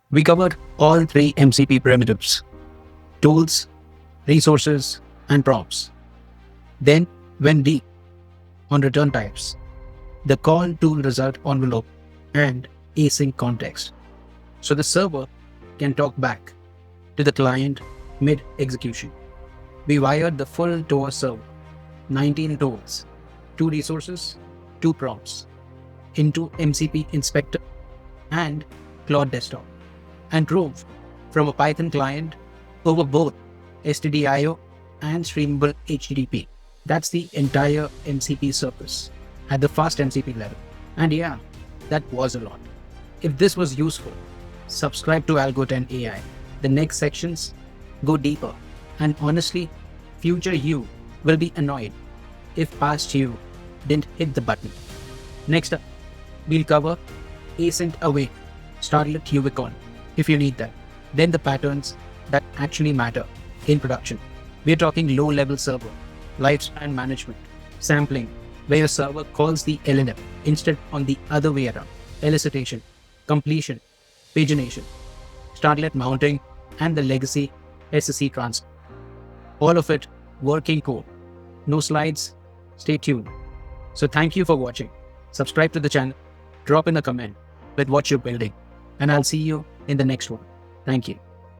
We covered all three MCP primitives: tools, resources, and prompts. Then went deep on return types, the call tool result envelope, and async context. So the server can talk back to the client mid execution. We wired the full TOR server, 19 tools, 2 resources, 2 prompts, into MCP inspector and Claude desktop, and drove from a Python client over both stdio and streamable HTTP. That's the entire MCP surface at the fast MCP level. And yeah, that was a lot. If this was useful, subscribe to Algo 10 AI. The next sections go deeper, and honestly, future you will be annoyed if past you didn't hit the button. Next up, we'll cover async await, startlet Ubicon if you need that. Then the patterns that actually matter in production. We're talking low-level server, lifespan management, sampling, where your server calls the LNF instead on the other way around, elicitation, completion, pagination, startlet mounting, and the legacy SSE transfer. All of it working code. No slides. Stay tuned. So thank you for watching. Subscribe to the channel. Drop in a comment with what you're building. And I'll see you in the next one. Thank you.